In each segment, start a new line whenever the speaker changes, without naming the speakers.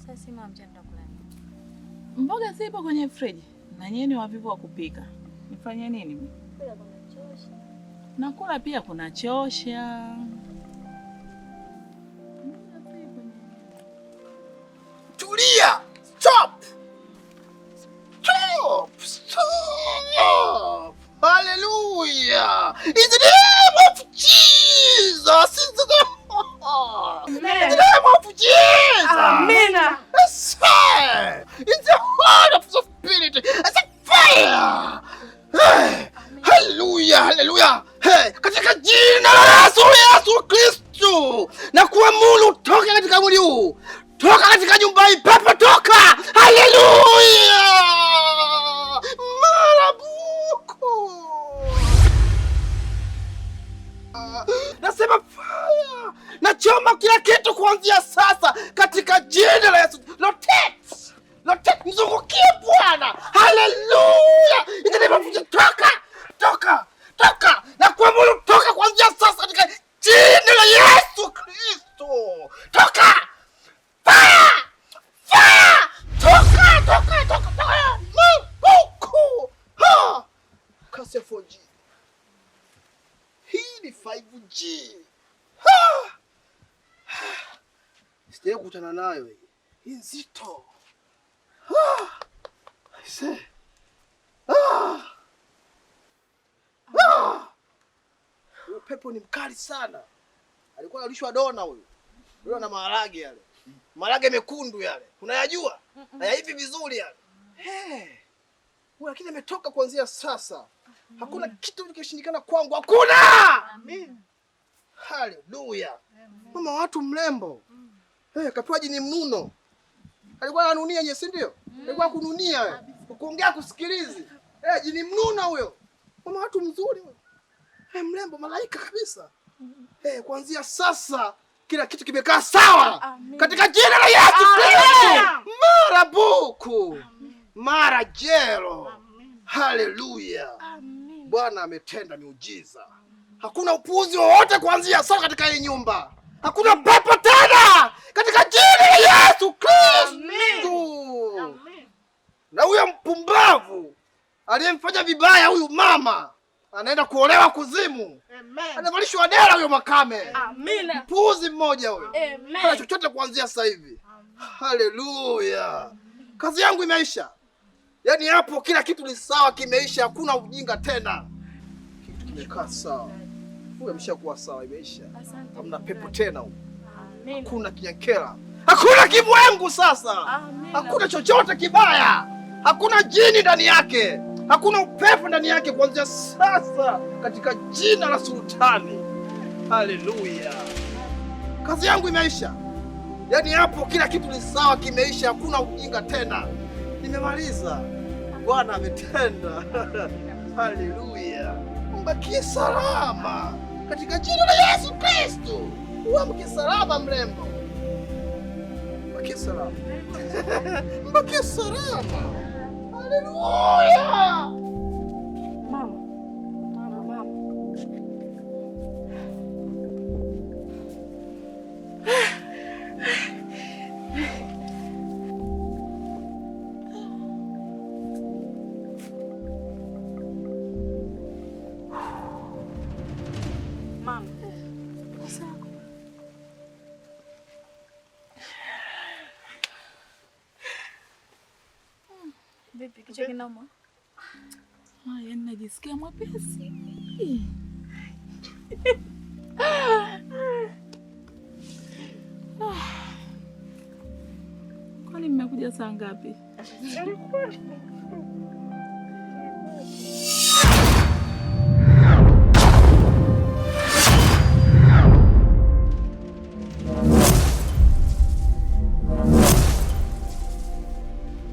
Sasa si mama mchana kula.
Mboga zipo kwenye friji. Na nyewe ni wavivu wa kupika. Nifanye nini mimi?
Kula kuna chosha.
Nakula pia kuna chosha.
Tulia! Stop! Stop! Stop! Hallelujah! In the name of Jesus! In the name of Jesus!
Amen.
Yes, sir! In the heart of the Spirit! As a fire! Hey! Hallelujah! Hallelujah! Hey! Katika jina la Yesu Kristo! Na kuamuru toka katika mwili huu! Toka katika nyumba hii, pepo toka! Haleluya! Marabuku! Nasema fire! Nachoma kila kitu kuanzia sasa katika jina la Yesu. Rotate! Rotate, mzungukie Bwana! Haleluya! Toka! Toka! Toka! Na kuamuru toka kuanzia sasa katika jina la Yesu Kristo! Toka! Fire! Fire! Toka! Toka! Toka! Toka! Mungu! Ha! Kasi 4G. Hii ni 5G. Ha! Sitaki kukutana nayo hii. Hii nzito. Ha! Aise. Ah! Ah! Huyo pepo ni mkali sana. Alikuwa analishwa dona huyo. Huyo na maharage yale. Maharage mekundu yale. Unayajua? Haya hivi vizuri yale. Huyo lakini ametoka kuanzia sasa. Hakuna kitu kilichoshindikana kwangu. Hakuna! Amen. Haleluya. Mama watu mrembo. Kapewa jini mnuno. Alikuwa ananunia yeye, si ndio? Alikuwa kununia wewe. Kuongea kusikilizi. Jini mnuno huyo. Mama watu mzuri huyo. Mrembo malaika kabisa. Kuanzia sasa kila kitu kimekaa sawa. Amen. Katika jina la Yesu Kristo. Marabuku. Mara jero. Haleluya. Bwana ametenda miujiza. Hakuna upuuzi wowote kuanzia sasa katika hii nyumba. Hakuna pepo tena katika jina la Yesu Kristo. Na huyo mpumbavu aliyemfanya vibaya huyu mama anaenda kuolewa kuzimu. Amen. Anavalishwa dela huyo makame. Amen. Puzi mmoja huyo. Amen. Hana chochote kuanzia sasa hivi. Haleluya. Kazi yangu imeisha. Yaani hapo kila kitu ni sawa, kimeisha, hakuna ujinga tena. Kitu kimekaa sawa. Huyo ameshakuwa sawa, imeisha. Hamna pepo tena huko. Amen. Hakuna kinyankela. Hakuna kimwengu sasa. Amen. Hakuna chochote kibaya. Hakuna jini ndani yake. Hakuna upepo ndani yake kuanzia sasa katika jina la Sultani. Haleluya. Kazi yangu imeisha. Yaani hapo kila kitu ni sawa, kimeisha, hakuna ujinga tena. Nimemaliza. Bwana ametenda. Haleluya. Mbaki salama katika jina la Yesu Kristo. Mbaki salama mrembo. Mbaki salama. Mbaki salama. Haleluya.
Mama. Vipi kichwa kinauma?
Yaani najisikia mwepesi. Kwani mmekuja saa ngapi?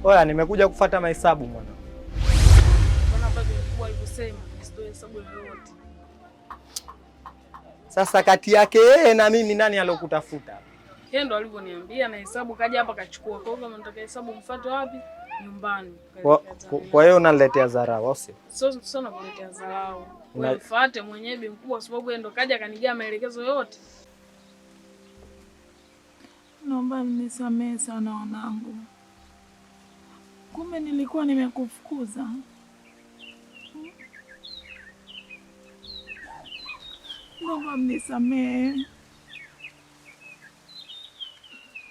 Oya, nimekuja kufuata mahesabu mwana.
Bwana bado mkubwa alivyosema, sio hesabu yoyote.
Sasa kati yake yeye na mimi nani alokutafuta?
Yeye ndo alivyoniambia na hesabu kaja hapa kachukua. Kwa hiyo kama nataka hesabu mfuate wapi? Nyumbani.
Kwa hiyo unaniletea dharau, au sio?
Sio nakuletea dharau. Wewe mfuate mwenyewe mkubwa kwa sababu yeye ndo kaja kanigia maelekezo yote.
Naomba mnisamehe sana wanangu. Kumbe nilikuwa nimekufukuza. Naomba mnisamehe.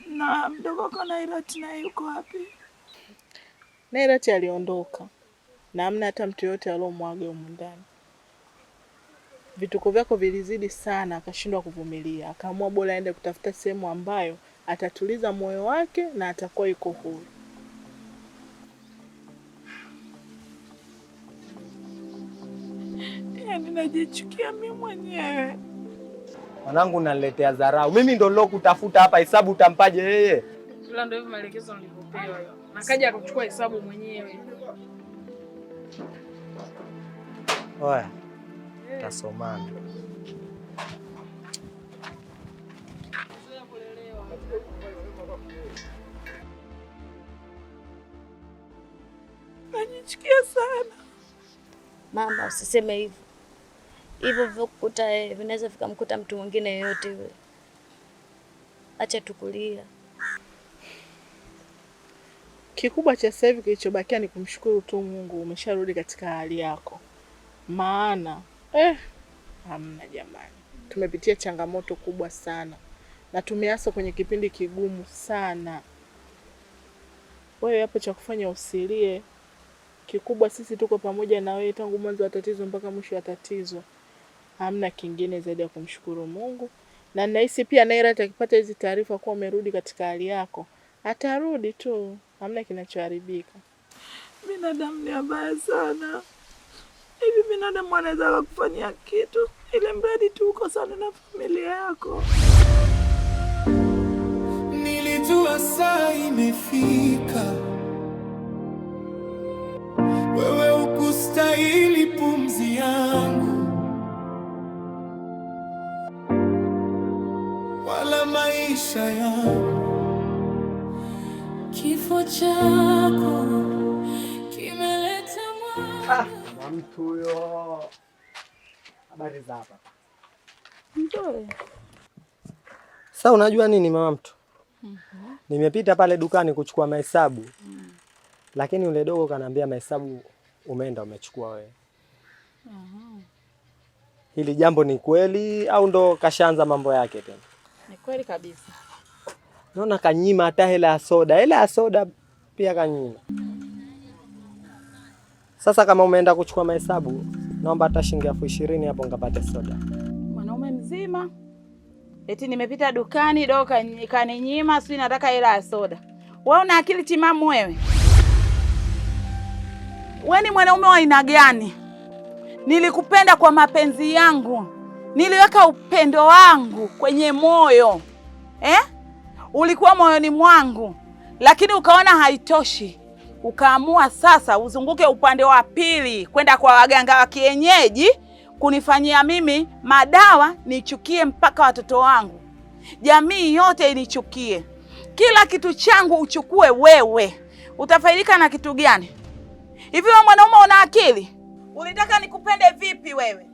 Na mdogo wako Nairati naye yuko wapi?
Nairati aliondoka na hamna hata mtu yote aliyomwaga humu ndani. Vituko vyako vilizidi sana, akashindwa kuvumilia. Akaamua bora aende kutafuta sehemu ambayo atatuliza moyo wake na atakuwa yuko huru.
Yaani najichukia mimi mwenyewe.
Mwanangu unaniletea dharau. Mimi ndo nilokutafuta hapa, hesabu utampaje yeye?
Ila ndio hivyo maelekezo nilivyopewa. Nakaja kuchukua hesabu mwenyewe.
Oya. Tasomana.
Najichukia sana.
Mama, usiseme hivyo. Hivyo vikukuta yeye vinaweza vikamkuta mtu mwingine yoyote yule. Acha tukulia.
Kikubwa cha sasa hivi kilichobakia ni kumshukuru tu Mungu umesharudi katika hali yako. Maana hamna jamani. Tumepitia changamoto kubwa sana na tumeasa kwenye kipindi kigumu sana. Wewe hapo cha kufanya usilie. Kikubwa sisi tuko pamoja na wewe tangu mwanzo wa tatizo mpaka mwisho wa tatizo. Hamna kingine zaidi ya kumshukuru Mungu. Na nahisi pia Nairati akipata hizi taarifa kuwa umerudi katika hali yako, atarudi tu. Hamna kinachoharibika.
Binadamu ni mbaya sana. Hivi binadamu anaweza kukufanyia kitu ile mradi tu uko sana na familia yako.
Nilijua saa imefika, wewe ukustahili pumzi yangu wala maisha yangu.
Kifo chako kimeleta mwanga.
Mtu huyo. Habari za hapa.
Ndio.
Sasa unajua nini mama mtu? Nimepita pale dukani kuchukua mahesabu. Lakini yule dogo kanaambia mahesabu umeenda umechukua wewe. Hili jambo ni kweli au ndo kashaanza mambo yake tena?
Ni kweli kabisa.
Naona kanyima hata hela ya soda. Hela ya soda pia kanyima. Sasa kama umeenda kuchukua mahesabu, naomba hata shilingi 20,000 hapo ngapate soda.
Mwanaume mzima. Eti nimepita dukani dogo kaninyima, sio nataka hela ya soda. Wewe una akili timamu wewe? Wewe ni mwanaume wa aina gani? Nilikupenda kwa mapenzi yangu. Niliweka upendo wangu kwenye moyo. Ulikuwa moyoni mwangu. Lakini ukaona haitoshi. Ukaamua sasa uzunguke upande wa pili kwenda kwa waganga wa kienyeji kunifanyia mimi madawa nichukie mpaka watoto wangu. Jamii yote inichukie. Kila kitu changu uchukue wewe. Utafaidika na kitu gani? Hivi wewe mwanaume una akili? Ulitaka nikupende vipi wewe?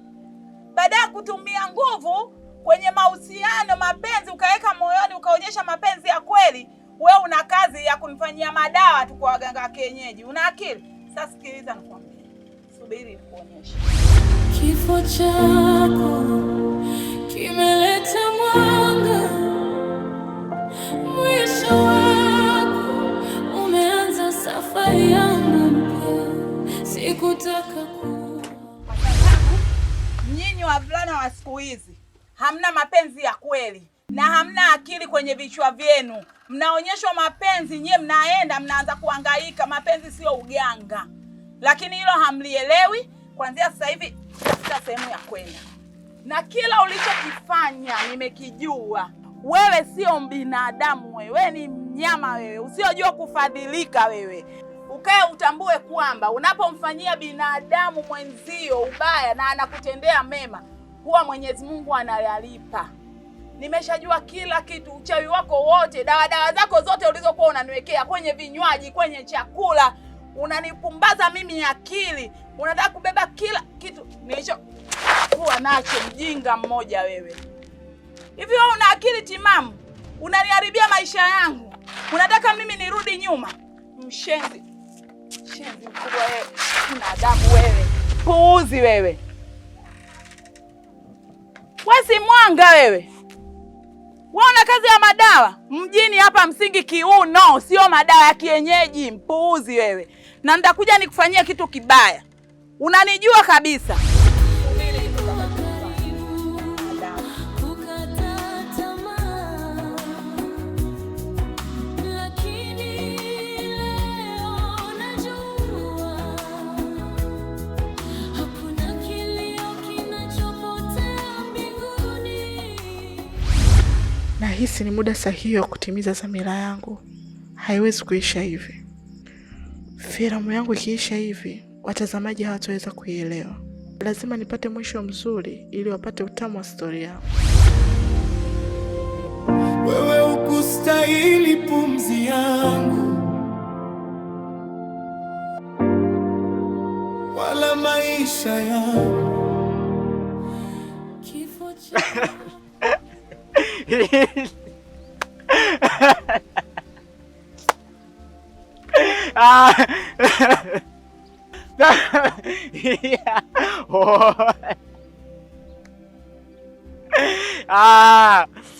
Baada ya kutumia nguvu kwenye mahusiano, mapenzi ukaweka moyoni ukaonyesha mapenzi ya kweli, wewe una kazi ya kunifanyia madawa tu kwa waganga wa kienyeji. Una akili? Sasa sikiliza nikwambie. Subiri nikuonyeshe.
Kifo chako kimeleta mwanga. Mwisho wako umeanza safari yangu mpya. Sikutaka
kwa sababu nyinyi wavulana wa siku hizi hamna mapenzi ya kweli na hamna akili kwenye vichwa vyenu. Mnaonyeshwa mapenzi, nyie mnaenda mnaanza kuhangaika. Mapenzi sio uganga. Lakini hilo hamlielewi. Kuanzia sasa hivi tafuta sehemu ya kwenda. Na kila ulichokifanya nimekijua. Wewe sio binadamu wewe ni mnyama wewe. Usiojua kufadhilika wewe. Ukae utambue kwamba unapomfanyia binadamu mwenzio ubaya na anakutendea mema, huwa Mwenyezi Mungu anayalipa. Nimeshajua kila kitu, uchawi wako wote, dawa zako zote ulizokuwa unaniwekea kwenye vinywaji, kwenye chakula, unanipumbaza mimi akili. Unataka kubeba kila kitu nilichokuwa nacho, mjinga mmoja wewe. Hivi wewe una akili timamu? Unaniharibia maisha yangu. Unataka mimi nirudi nyuma? Mshenzi. Mshenzi mkubwa wewe. Una adabu wewe. Puuzi wewe. Wewe si mwanga wewe. Wewe una kazi ya madawa mjini hapa Msingi kiuno, sio madawa ya kienyeji. Mpuuzi wewe. Na nitakuja nikufanyia kitu kibaya. Unanijua kabisa.
Nahisi ni muda sahihi wa kutimiza dhamira yangu. Haiwezi kuisha hivi. Filamu yangu ikiisha hivi, watazamaji hawataweza kuielewa. Lazima nipate mwisho mzuri ili wapate utamu wa story yangu.
Wewe ukustahili pumzi yangu, wala maisha yangu.
Kifo cha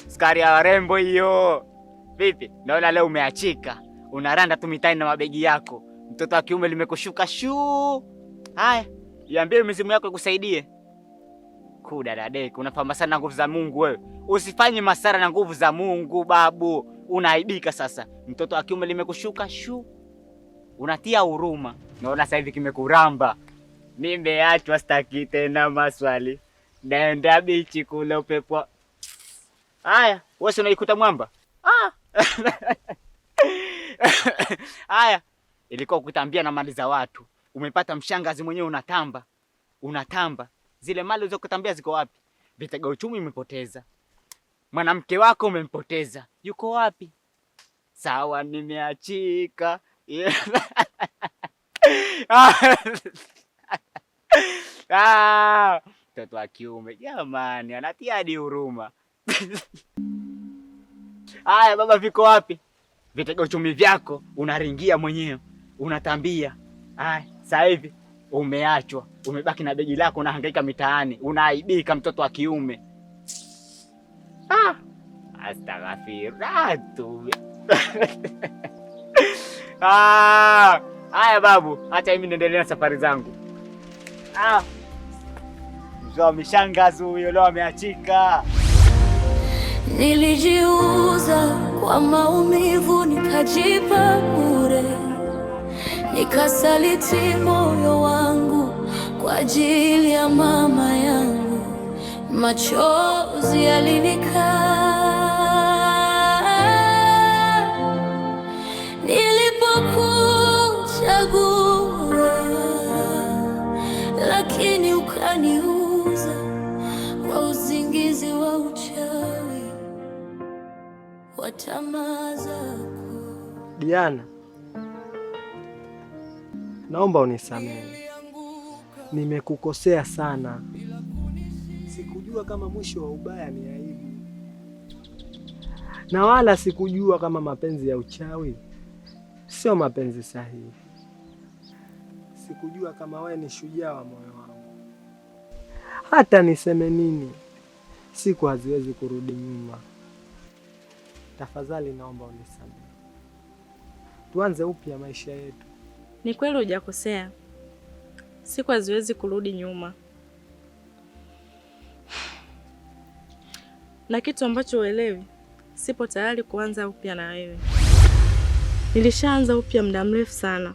Sukari ya warembo hiyo. Vipi? Naona leo umeachika. Unaranda tu mitaani na mabegi yako. Mtoto wa kiume limekushuka shuu. Haya, iambie mizimu yako ikusaidie. Kudadadeki, unapamba sana nguvu za Mungu wewe. Usifanye masara na nguvu za Mungu babu. Unaaibika sasa. Mtoto wa kiume limekushuka shuu. Unatia huruma. Naona sasa hivi kimekuramba. Nimeachwa, sitaki tena maswali. Naenda bichi kule upepo. Haya, wewe unaikuta mwamba? Haya, ilikuwa kutambia na mali za watu. Umepata mshangazi mwenyewe unatamba. Unatamba. Zile mali ulizokutambia ziko wapi? Vitega uchumi umepoteza. Mwanamke wako umempoteza. Yuko wapi? Sawa, nimeachika. Mtoto wa kiume jamani, anatia hadi huruma. Haya baba, viko wapi? Vitega uchumi vyako unaringia mwenyewe, unatambia. Haya, sasa hivi umeachwa, umebaki na begi lako, unahangaika mitaani, unaaibika mtoto wa kiume. Astaghfirullah. Haya babu, acha mimi niendelee na safari zangu. Mzee mishangazi huyo leo ameachika.
Nilijiuza kwa maumivu, nikajipa bure, nikasaliti moyo wangu kwa ajili ya mama yangu. Machozi yalinikaa nilipokuchagua, lakini ukaniuza kwa usingizi wa uchawi wa tamaa zako.
Diana, naomba unisamehe. Nimekukosea sana. Sikujua kama mwisho wa ubaya ni aibu. Na wala sikujua kama mapenzi ya uchawi sio mapenzi sahihi. Sikujua kama wewe ni shujaa wa moyo wangu. Hata niseme nini, siku haziwezi kurudi nyuma. Tafadhali naomba unisamehe. Tuanze upya maisha yetu.
Ni kweli hujakosea. Siku haziwezi kurudi nyuma. Na kitu ambacho uelewi, sipo tayari kuanza upya na wewe. Nilishaanza upya muda mrefu sana.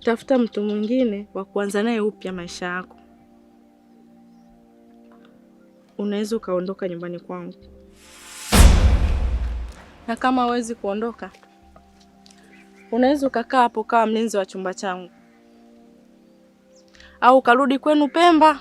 Tafuta mtu mwingine wa kuanza naye upya maisha yako. Unaweza ukaondoka nyumbani kwangu. Na kama huwezi kuondoka, unaweza ukakaa hapo kama mlinzi wa chumba changu. Au ukarudi kwenu Pemba.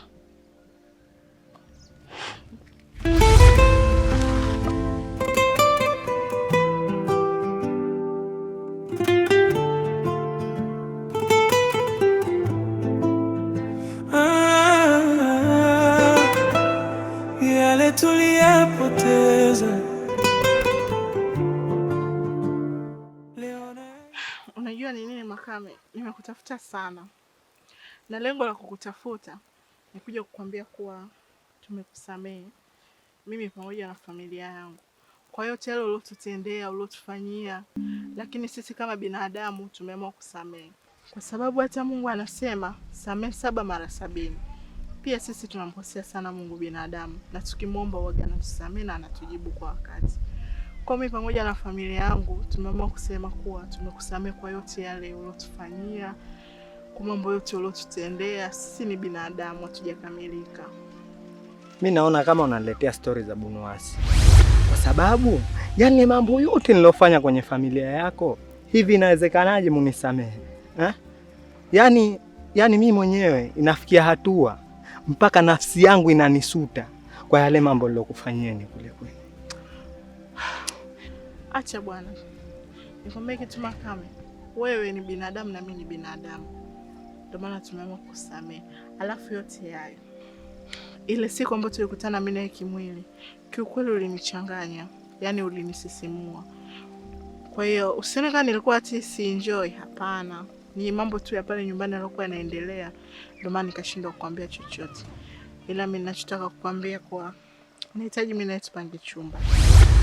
Yale tuliyapoteza
Unajua ni nini Makame? Nimekutafuta sana. Na lengo la kukutafuta ni kuja kukwambia kuwa tumekusamehe mimi pamoja na familia yangu kwa yote yale uliotutendea, uliotufanyia, lakini sisi kama binadamu tumeamua kusamehe. Kwa sababu hata Mungu anasema samehe 7 mara 70. Pia sisi tunamkosea sana Mungu binadamu, na tukimwomba huwa anatusamehe na anatujibu kwa wakati. Kwa mimi pamoja na familia yangu tumeamua kusema kuwa tumekusamehe kwa yote yale uliotufanyia, kwa mambo yote uliotutendea. Sisi ni binadamu, hatujakamilika.
Mimi naona kama unaniletea stori za Bunuwasi. Kwa sababu yani mambo yote nilofanya kwenye familia yako, hivi inawezekanaje munisamehe? Yaani mimi mwenyewe inafikia hatua mpaka nafsi yangu inanisuta kwa yale mambo nilokufanyeni kule kule.
Acha bwana. Nikwambie kitu Makame. Wewe ni binadamu na mimi ni binadamu. Ndio maana tumeamua kusamehe. Alafu yote hayo, ile siku ambayo tulikutana mimi na kimwili, kiukweli ulinichanganya, yani ulinisisimua. Kwa hiyo usione kama nilikuwa ati si enjoy, hapana. Ni mambo tu ya pale nyumbani yalikuwa yanaendelea, ndio maana nikashindwa kukwambia chochote. Ila mimi ninachotaka kukwambia kwa nahitaji mimi na tupange chumba.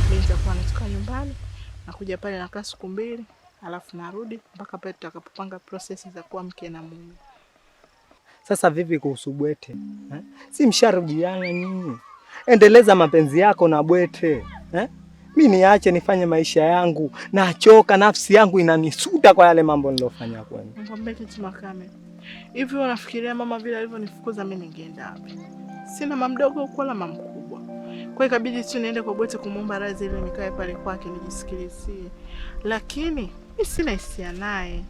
Mimi nitakuwa natoka nyumbani na kuja pale na kaa siku 2, alafu narudi mpaka pale tutakapopanga process za kuwa mke na mume.
Sasa vipi kuhusu Bwete? Si msharudiana nyinyi? Endeleza mapenzi yako na Bwete. Mimi niache nifanye maisha yangu, nachoka, nafsi yangu inanisuta kwa yale mambo nilofanya kwenu.
Nikwambie kitu Makame. Hivi unafikiria mama vile alivyonifukuza mimi ningeenda wapi? Sina mama mdogo wala mama mkubwa. Kwa hiyo ikabidi tu niende kwa Bwete kumuomba radhi ili nikae pale kwake nijisikilizie. Lakini mimi sina hisia naye.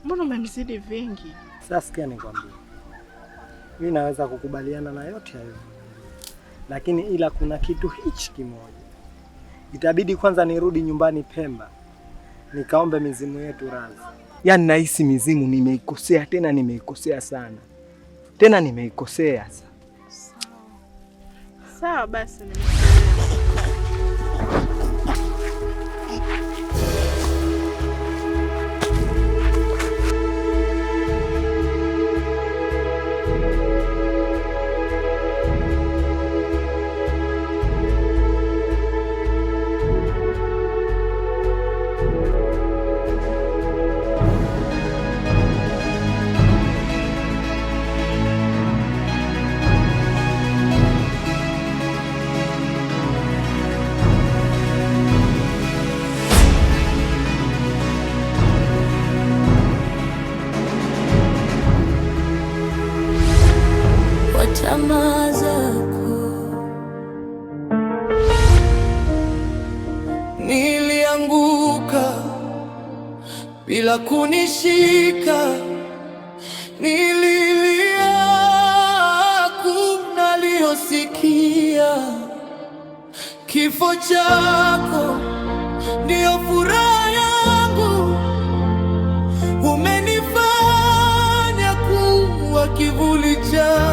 Mbona umemzidi vingi?
Sasa sikia nikwambie. Mimi naweza kukubaliana na yote hayo. Lakini ila kuna kitu hichi kimoja. Itabidi kwanza nirudi nyumbani Pemba, nikaombe mizimu yetu radhi. Yaani nahisi mizimu nimeikosea, tena nimeikosea sana. Tena nimeikosea sasa.
Sawa basi nimekuelewa.
Tamaa zako
nilianguka bila kunishika, nililia kuna liosikia, kifo chako ndio furaha yangu, umenifanya kuwa kivuli cha